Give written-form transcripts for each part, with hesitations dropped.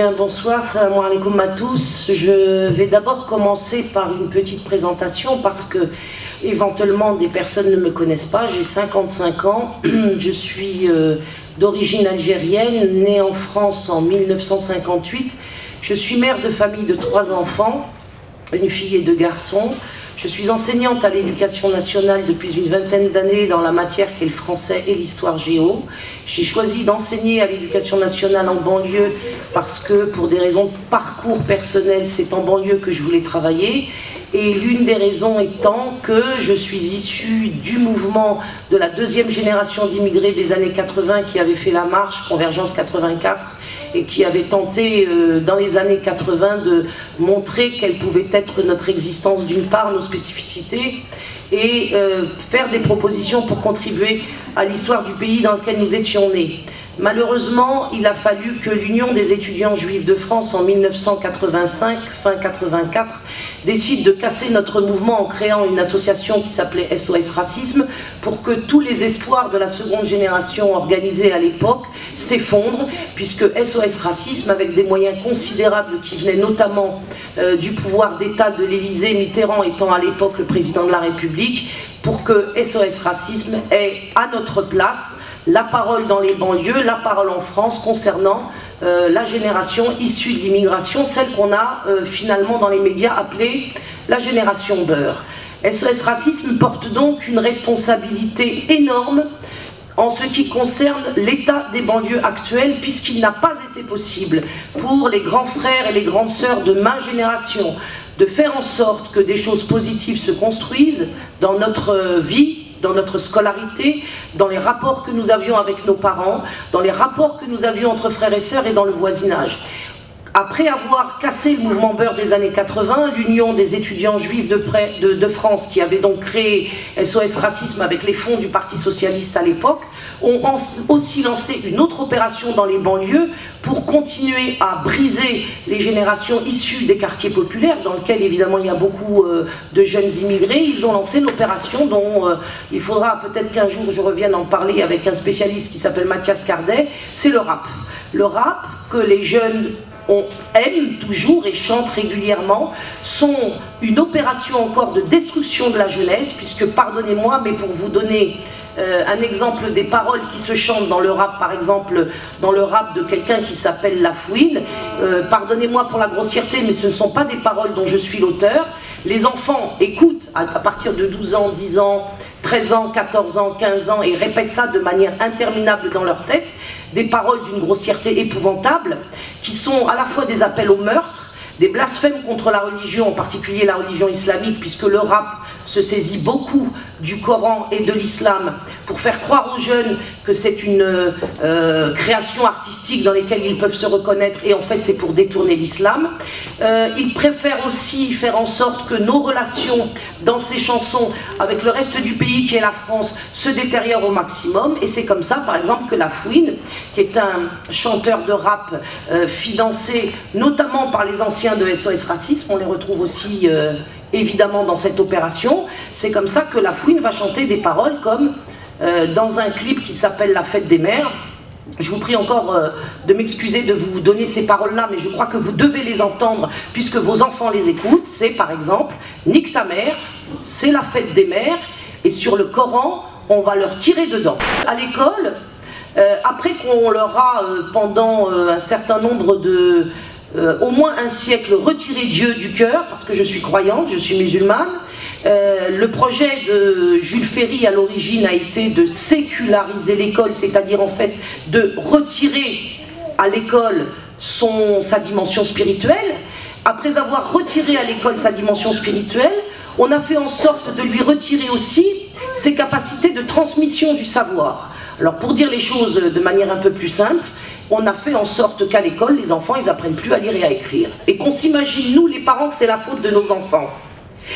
Bien, bonsoir, salam alaikum à tous. Je vais d'abord commencer par une petite présentation parce que éventuellement des personnes ne me connaissent pas. J'ai 55 ans, je suis d'origine algérienne, née en France en 1958. Je suis mère de famille de 3 enfants, une fille et 2 garçons. Je suis enseignante à l'éducation nationale depuis une vingtaine d'années dans la matière qu'est le français et l'histoire géo. J'ai choisi d'enseigner à l'éducation nationale en banlieue parce que pour des raisons de parcours personnel, c'est en banlieue que je voulais travailler. Et l'une des raisons étant que je suis issue du mouvement de la 2e génération d'immigrés des années 80 qui avait fait la marche Convergence 84 et qui avait tenté dans les années 80 de montrer quelle pouvait être notre existence, d'une part, nos spécificités, et faire des propositions pour contribuer à l'histoire du pays dans lequel nous étions nés. Malheureusement, il a fallu que l'Union des étudiants juifs de France en 1985, fin 84, décide de casser notre mouvement en créant une association qui s'appelait SOS Racisme pour que tous les espoirs de la 2e génération organisée à l'époque s'effondrent, puisque SOS Racisme, avec des moyens considérables qui venaient notamment du pouvoir d'État de l'Élysée, Mitterrand étant à l'époque le président de la République, pour que SOS Racisme ait à notre place la parole dans les banlieues, la parole en France concernant la génération issue de l'immigration, celle qu'on a finalement dans les médias appelée la génération beurre. SOS Racisme porte donc une responsabilité énorme en ce qui concerne l'état des banlieues actuelles, puisqu'il n'a pas été possible pour les grands frères et les grandes sœurs de ma génération de faire en sorte que des choses positives se construisent dans notre vie, dans notre scolarité, dans les rapports que nous avions avec nos parents, dans les rapports que nous avions entre frères et sœurs et dans le voisinage. Après avoir cassé le mouvement beurre des années 80, l'Union des étudiants juifs de France, qui avait donc créé SOS Racisme avec les fonds du Parti Socialiste à l'époque, ont aussi lancé une autre opération dans les banlieues pour continuer à briser les générations issues des quartiers populaires, dans lesquels évidemment il y a beaucoup de jeunes immigrés. Ils ont lancé une opération dont il faudra peut-être qu'un jour je revienne en parler avec un spécialiste qui s'appelle Mathias Cardet, c'est le rap. Le rap que les jeunes on aime toujours et chante régulièrement, sont une opération encore de destruction de la jeunesse, puisque, pardonnez-moi, mais pour vous donner un exemple des paroles qui se chantent dans le rap, par exemple dans le rap de quelqu'un qui s'appelle La Fouine, pardonnez-moi pour la grossièreté, mais ce ne sont pas des paroles dont je suis l'auteur. Les enfants écoutent à partir de 12 ans, 10 ans, 13 ans, 14 ans, 15 ans, et répètent ça de manière interminable dans leur tête, des paroles d'une grossièreté épouvantable, qui sont à la fois des appels au meurtre, des blasphèmes contre la religion, en particulier la religion islamique, puisque le rap se saisit beaucoup du Coran et de l'islam pour faire croire aux jeunes que c'est une création artistique dans laquelle ils peuvent se reconnaître, et en fait c'est pour détourner l'islam. Ils préfèrent aussi faire en sorte que nos relations dans ces chansons avec le reste du pays qui est la France se détériorent au maximum, et c'est comme ça par exemple que La Fouine, qui est un chanteur de rap financé notamment par les anciens de SOS Racisme, on les retrouve aussi évidemment dans cette opération, c'est comme ça que La Fouine va chanter des paroles comme dans un clip qui s'appelle La Fête des Mères. Je vous prie encore de m'excuser de vous donner ces paroles-là, mais je crois que vous devez les entendre puisque vos enfants les écoutent. C'est par exemple « Nique ta mère, c'est la fête des mères, et sur le Coran, on va leur tirer dedans ». À l'école, après qu'on leur a pendant un certain nombre de... au moins un siècle, retirer Dieu du cœur, parce que je suis croyante, je suis musulmane. Le projet de Jules Ferry à l'origine a été de séculariser l'école, c'est-à-dire en fait de retirer à l'école sa dimension spirituelle. Après avoir retiré à l'école sa dimension spirituelle, on a fait en sorte de lui retirer aussi ses capacités de transmission du savoir. Alors pour dire les choses de manière un peu plus simple, on a fait en sorte qu'à l'école, les enfants, ils apprennent plus à lire et à écrire. Et qu'on s'imagine, nous les parents, que c'est la faute de nos enfants.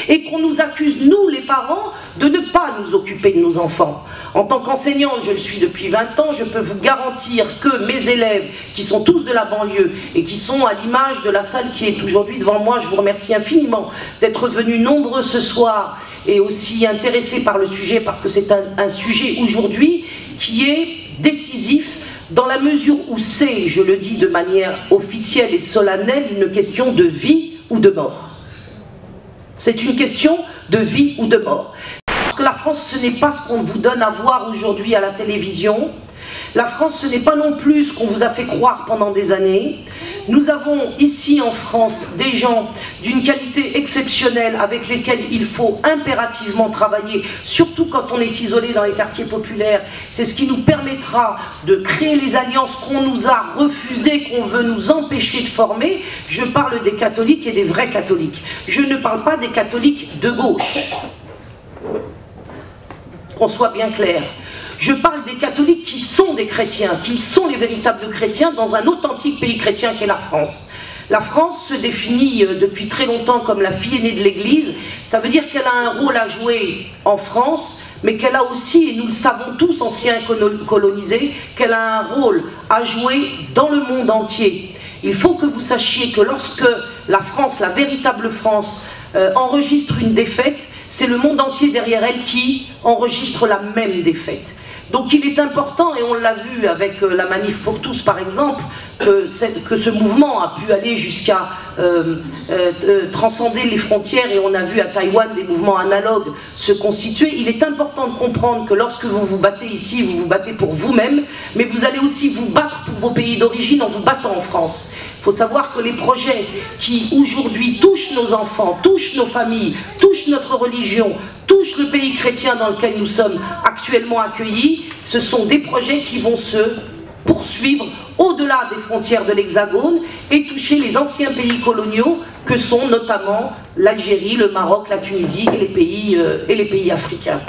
Et qu'on nous accuse, nous les parents, de ne pas nous occuper de nos enfants. En tant qu'enseignante, je le suis depuis 20 ans, je peux vous garantir que mes élèves, qui sont tous de la banlieue, et qui sont à l'image de la salle qui est aujourd'hui devant moi, je vous remercie infiniment d'être venus nombreux ce soir, et aussi intéressés par le sujet, parce que c'est un sujet aujourd'hui qui est décisif dans la mesure où c'est, je le dis de manière officielle et solennelle, une question de vie ou de mort. C'est une question de vie ou de mort. Parce que la France, ce n'est pas ce qu'on vous donne à voir aujourd'hui à la télévision. La France, ce n'est pas non plus ce qu'on vous a fait croire pendant des années. Nous avons ici en France des gens d'une qualité exceptionnelle avec lesquels il faut impérativement travailler, surtout quand on est isolé dans les quartiers populaires. C'est ce qui nous permettra de créer les alliances qu'on nous a refusées, qu'on veut nous empêcher de former. Je parle des catholiques et des vrais catholiques. Je ne parle pas des catholiques de gauche. Qu'on soit bien clair. Je parle des catholiques qui sont des chrétiens, qui sont les véritables chrétiens dans un authentique pays chrétien qu'est la France. La France se définit depuis très longtemps comme la fille aînée de l'Église. Ça veut dire qu'elle a un rôle à jouer en France, mais qu'elle a aussi, et nous le savons tous, anciens colonisés, qu'elle a un rôle à jouer dans le monde entier. Il faut que vous sachiez que lorsque la France, la véritable France, enregistre une défaite, c'est le monde entier derrière elle qui enregistre la même défaite. Donc il est important, et on l'a vu avec la Manif pour tous par exemple, que ce mouvement a pu aller jusqu'à transcender les frontières, et on a vu à Taïwan des mouvements analogues se constituer. Il est important de comprendre que lorsque vous vous battez ici, vous vous battez pour vous-même, mais vous allez aussi vous battre pour vos pays d'origine en vous battant en France. Il faut savoir que les projets qui aujourd'hui touchent nos enfants, touchent nos familles, touchent notre religion, touchent le pays chrétien dans lequel nous sommes actuellement accueillis, ce sont des projets qui vont se poursuivre au-delà des frontières de l'Hexagone et toucher les anciens pays coloniaux que sont notamment l'Algérie, le Maroc, la Tunisie et les pays africains.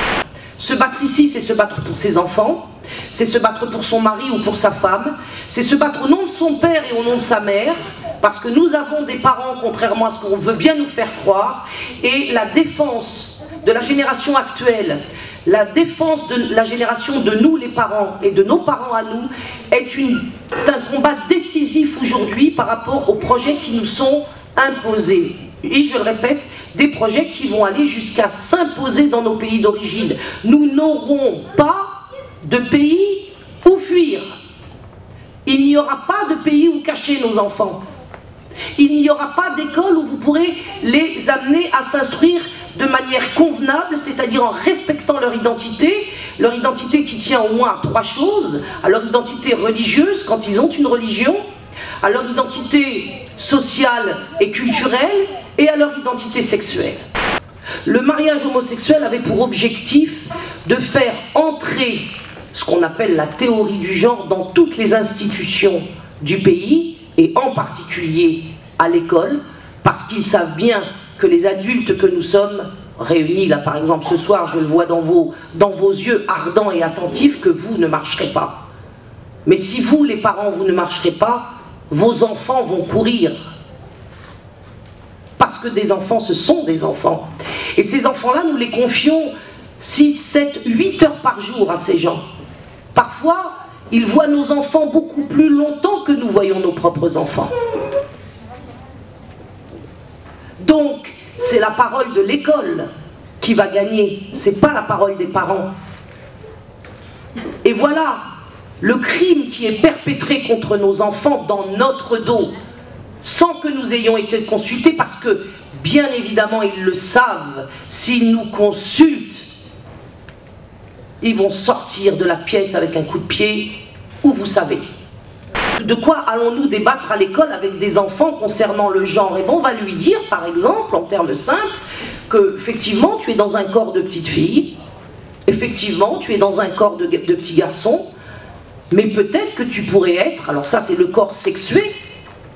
Se battre ici, c'est se battre pour ses enfants, c'est se battre pour son mari ou pour sa femme, c'est se battre au nom de son père et au nom de sa mère, parce que nous avons des parents, contrairement à ce qu'on veut bien nous faire croire, et la défense de la génération actuelle, la défense de la génération de nous les parents et de nos parents à nous est un combat décisif aujourd'hui par rapport aux projets qui nous sont imposés. Et je le répète, des projets qui vont aller jusqu'à s'imposer dans nos pays d'origine. Nous n'aurons pas de pays où fuir. Il n'y aura pas de pays où cacher nos enfants. Il n'y aura pas d'école où vous pourrez les amener à s'instruire de manière convenable, c'est-à-dire en respectant leur identité qui tient au moins à 3 choses, à leur identité religieuse, quand ils ont une religion, à leur identité sociale et culturelle, et à leur identité sexuelle. Le mariage homosexuel avait pour objectif de faire entrer ce qu'on appelle la théorie du genre dans toutes les institutions du pays, et en particulier à l'école, parce qu'ils savent bien que les adultes que nous sommes réunis, là par exemple ce soir, je le vois dans vos yeux ardents et attentifs, que vous ne marcherez pas. Mais si vous, les parents, vous ne marcherez pas, vos enfants vont courir. Parce que des enfants, ce sont des enfants. Et ces enfants-là, nous les confions 6, 7, 8 heures par jour à ces gens. Parfois, ils voient nos enfants beaucoup plus longtemps que nous voyons nos propres enfants. Donc, c'est la parole de l'école qui va gagner, c'est pas la parole des parents. Et voilà le crime qui est perpétré contre nos enfants dans notre dos, sans que nous ayons été consultés, parce que, bien évidemment, ils le savent, s'ils nous consultent, ils vont sortir de la pièce avec un coup de pied, ou vous savez. De quoi allons-nous débattre à l'école avec des enfants concernant le genre? Et bon, on va lui dire, par exemple, en termes simples, que, effectivement, tu es dans un corps de petite fille, effectivement, tu es dans un corps de petit garçon, mais peut-être que tu pourrais être, alors ça c'est le corps sexué,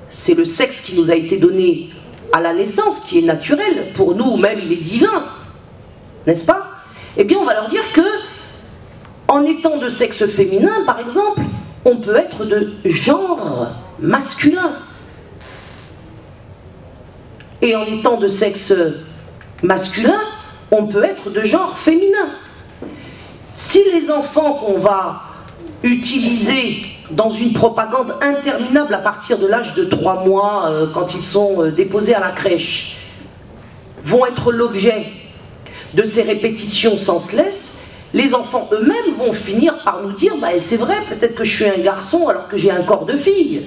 c'est le sexe qui nous a été donné à la naissance, qui est naturel, pour nous même il est divin, n'est-ce pas? Eh bien on va leur dire que, en étant de sexe féminin par exemple, on peut être de genre masculin. Et en étant de sexe masculin, on peut être de genre féminin. Si les enfants qu'on va utiliser dans une propagande interminable à partir de l'âge de 3 mois, quand ils sont déposés à la crèche, vont être l'objet de ces répétitions senselesses, les enfants eux-mêmes vont finir par nous dire, bah, c'est vrai, peut-être que je suis un garçon alors que j'ai un corps de fille.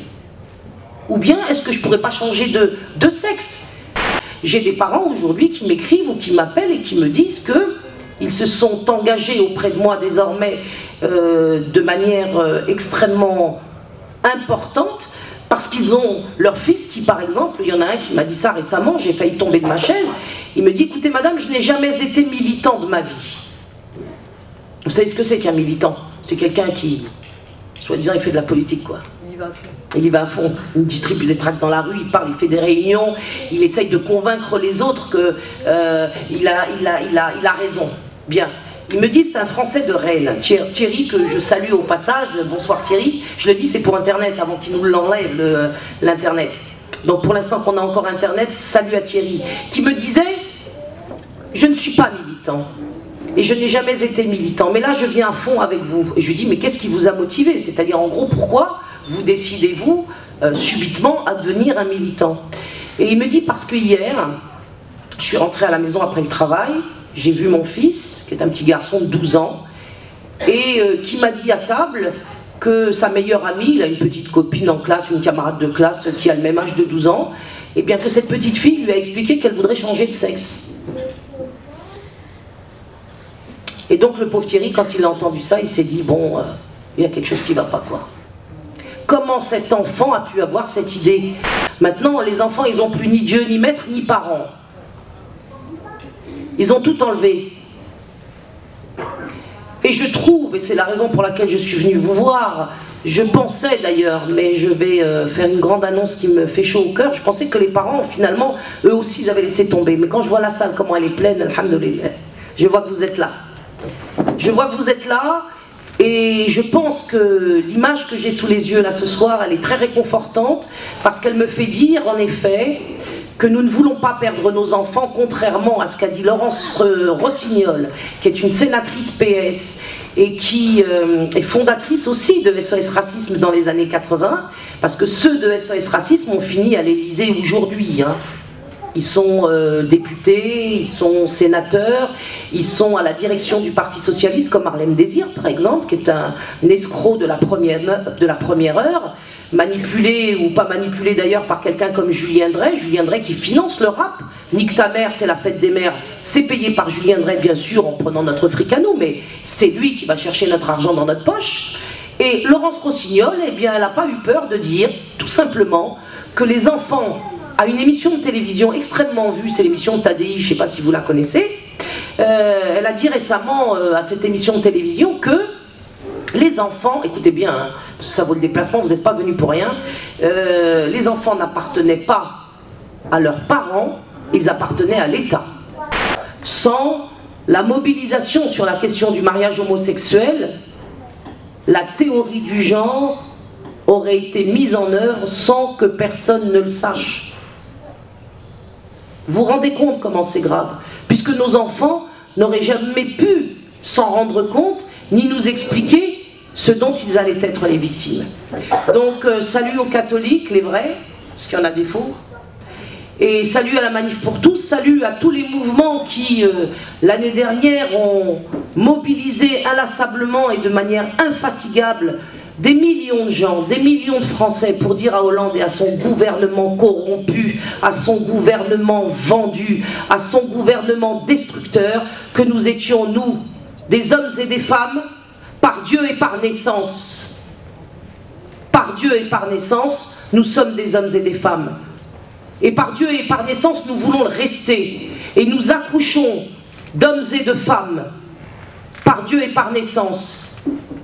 Ou bien, est-ce que je ne pourrais pas changer de sexe? J'ai des parents aujourd'hui qui m'écrivent ou qui m'appellent et qui me disent qu'ils se sont engagés auprès de moi désormais de manière extrêmement importante, parce qu'ils ont leur fils qui, par exemple, il y en a un qui m'a dit ça récemment, j'ai failli tomber de ma chaise, il me dit, écoutez madame, je n'ai jamais été militant de ma vie. Vous savez ce que c'est qu'un militant? C'est quelqu'un qui, soi-disant, il fait de la politique, quoi. Il y va à fond. Il y va à fond. Il distribue des tracts dans la rue, il parle, il fait des réunions, il essaye de convaincre les autres qu'il a raison. Bien. Il me dit, c'est un Français de Rennes, Thierry, que je salue au passage. Bonsoir Thierry. Je le dis, c'est pour Internet, avant qu'il nous l'enlève, l'Internet. Donc pour l'instant qu'on a encore Internet, salut à Thierry. Qui me disait, je ne suis pas militant. Et je n'ai jamais été militant. Mais là, je viens à fond avec vous. Et je lui dis, mais qu'est-ce qui vous a motivé? C'est-à-dire, en gros, pourquoi vous décidez-vous subitement à devenir un militant? Et il me dit, parce que hier, je suis rentré à la maison après le travail, j'ai vu mon fils, qui est un petit garçon de 12 ans, et qui m'a dit à table que sa meilleure amie, il a une petite copine en classe, une camarade de classe qui a le même âge de 12 ans, et bien que cette petite fille lui a expliqué qu'elle voudrait changer de sexe. Et donc le pauvre Thierry, quand il a entendu ça, il s'est dit, bon, il y a quelque chose qui ne va pas, quoi. Comment cet enfant a pu avoir cette idée? Maintenant, les enfants, ils n'ont plus ni Dieu, ni maître, ni parents. Ils ont tout enlevé. Et je trouve, et c'est la raison pour laquelle je suis venue vous voir, je pensais d'ailleurs, mais je vais faire une grande annonce qui me fait chaud au cœur, je pensais que les parents, finalement, eux aussi, ils avaient laissé tomber. Mais quand je vois la salle, comment elle est pleine, alhamdoulilah, je vois que vous êtes là. Je vois que vous êtes là, et je pense que l'image que j'ai sous les yeux là ce soir, elle est très réconfortante, parce qu'elle me fait dire, en effet, que nous ne voulons pas perdre nos enfants, contrairement à ce qu'a dit Laurence Rossignol, qui est une sénatrice PS et qui est fondatrice aussi de SOS Racisme dans les années 80, parce que ceux de SOS Racisme ont fini à l'Élysée aujourd'hui. Hein. Ils sont députés, ils sont sénateurs, ils sont à la direction du Parti Socialiste, comme Harlem Désir, par exemple, qui est un escroc de la première heure, manipulé ou pas manipulé d'ailleurs par quelqu'un comme Julien Drey qui finance le rap. Nique ta mère, c'est la fête des mères, c'est payé par Julien Drey, bien sûr, en prenant notre fric à nous, mais c'est lui qui va chercher notre argent dans notre poche. Et Laurence Rossignol, eh bien, elle n'a pas eu peur de dire, tout simplement, que les enfants, à une émission de télévision extrêmement vue, c'est l'émission de Tadei, je ne sais pas si vous la connaissez, elle a dit récemment à cette émission de télévision que les enfants, écoutez bien, hein, ça vaut le déplacement, vous n'êtes pas venus pour rien, les enfants n'appartenaient pas à leurs parents, ils appartenaient à l'État. Sans la mobilisation sur la question du mariage homosexuel, la théorie du genre aurait été mise en œuvre sans que personne ne le sache. Vous vous rendez compte comment c'est grave? Puisque nos enfants n'auraient jamais pu s'en rendre compte, ni nous expliquer ce dont ils allaient être les victimes. Donc salut aux catholiques, les vrais, parce qu'il y en a des faux, et salut à la Manif pour tous, salut à tous les mouvements qui, l'année dernière, ont mobilisé inlassablement et de manière infatigable des millions de gens, des millions de Français pour dire à Hollande et à son gouvernement corrompu, à son gouvernement vendu, à son gouvernement destructeur, que nous étions, nous, des hommes et des femmes, par Dieu et par naissance. Par Dieu et par naissance, nous sommes des hommes et des femmes. Et par Dieu et par naissance, nous voulons le rester. Et nous accouchons d'hommes et de femmes, par Dieu et par naissance.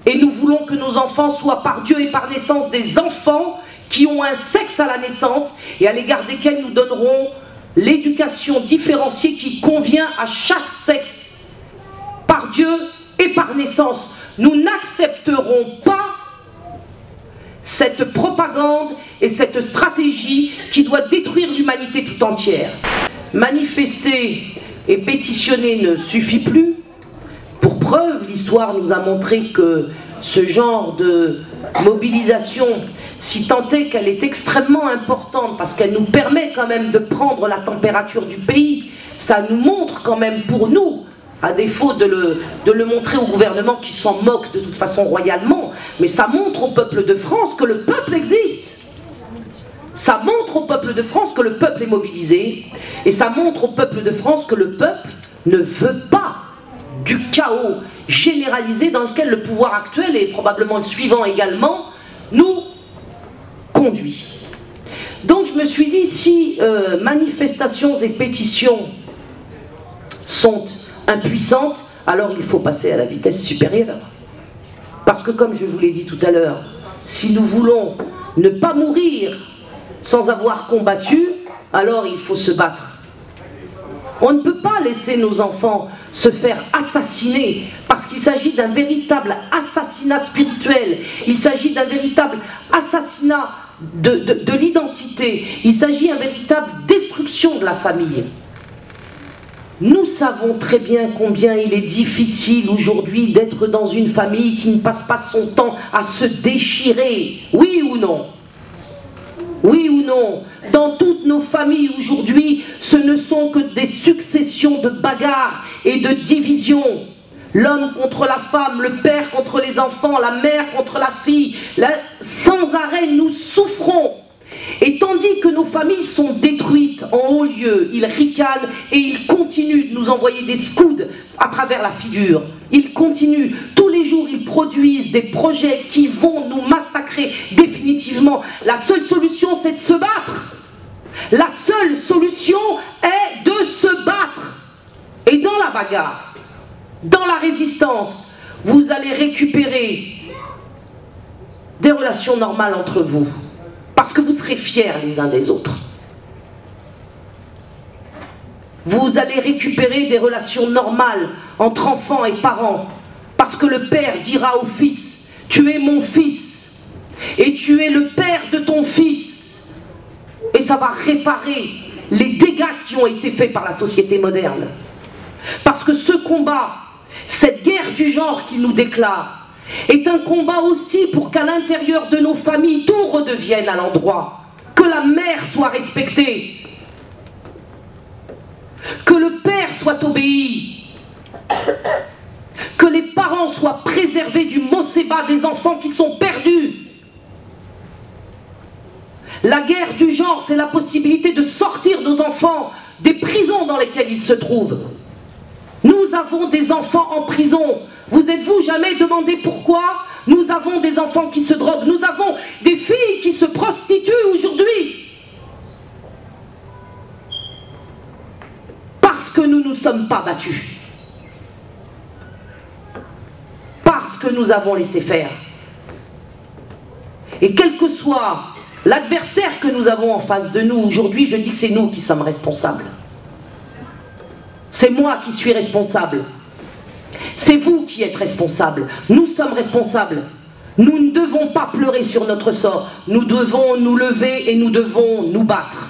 Et nous voulons que nos enfants soient par Dieu et par naissance des enfants qui ont un sexe à la naissance et à l'égard desquels nous donnerons l'éducation différenciée qui convient à chaque sexe. Par Dieu et par naissance. Nous n'accepterons pas cette propagande et cette stratégie qui doit détruire l'humanité tout entière. Manifester et pétitionner ne suffit plus. Pour preuve, l'histoire nous a montré que ce genre de mobilisation, si tant est qu'elle est extrêmement importante, parce qu'elle nous permet quand même de prendre la température du pays, ça nous montre quand même pour nous à défaut de le montrer au gouvernement qui s'en moque de toute façon royalement, mais ça montre au peuple de France que le peuple existe. Ça montre au peuple de France que le peuple est mobilisé, et ça montre au peuple de France que le peuple ne veut pas du chaos généralisé dans lequel le pouvoir actuel, et probablement le suivant également, nous conduit. Donc je me suis dit, si manifestations et pétitions sont impuissantes, alors il faut passer à la vitesse supérieure. Parce que comme je vous l'ai dit tout à l'heure, si nous voulons ne pas mourir sans avoir combattu, alors il faut se battre. On ne peut pas laisser nos enfants se faire assassiner, parce qu'il s'agit d'un véritable assassinat spirituel, il s'agit d'un véritable assassinat de l'identité, il s'agit d'une véritable destruction de la famille. Nous savons très bien combien il est difficile aujourd'hui d'être dans une famille qui ne passe pas son temps à se déchirer, oui ou non? Oui ou non? Dans toutes nos familles aujourd'hui, ce ne sont que des successions de bagarres et de divisions. L'homme contre la femme, le père contre les enfants, la mère contre la fille. Sans arrêt, nous souffrons. Et tandis que nos familles sont détruites en haut lieu, ils ricanent et ils continuent de nous envoyer des scouds à travers la figure. Ils continuent, tous les jours ils produisent des projets qui vont nous massacrer définitivement. La seule solution, c'est de se battre. La seule solution est de se battre. Et dans la bagarre, dans la résistance, vous allez récupérer des relations normales entre vous. Parce que vous serez fiers les uns des autres. Vous allez récupérer des relations normales entre enfants et parents. Parce que le père dira au fils, tu es mon fils. Et tu es le père de ton fils. Et ça va réparer les dégâts qui ont été faits par la société moderne. Parce que ce combat, cette guerre du genre qu'il nous déclare, est un combat aussi pour qu'à l'intérieur de nos familles, tout redevienne à l'endroit. Que la mère soit respectée. Que le père soit obéi. Que les parents soient préservés du mocébat des enfants qui sont perdus. La guerre du genre, c'est la possibilité de sortir nos enfants des prisons dans lesquelles ils se trouvent. Nous avons des enfants en prison. Vous êtes-vous jamais demandé pourquoi? Nous avons des enfants qui se droguent. Nous avons des filles qui se prostituent aujourd'hui. Parce que nous ne nous sommes pas battus. Parce que nous avons laissé faire. Et quel que soit l'adversaire que nous avons en face de nous, aujourd'hui, je dis que c'est nous qui sommes responsables. C'est moi qui suis responsable. C'est vous qui êtes responsable. Nous sommes responsables. Nous ne devons pas pleurer sur notre sort. Nous devons nous lever et nous devons nous battre.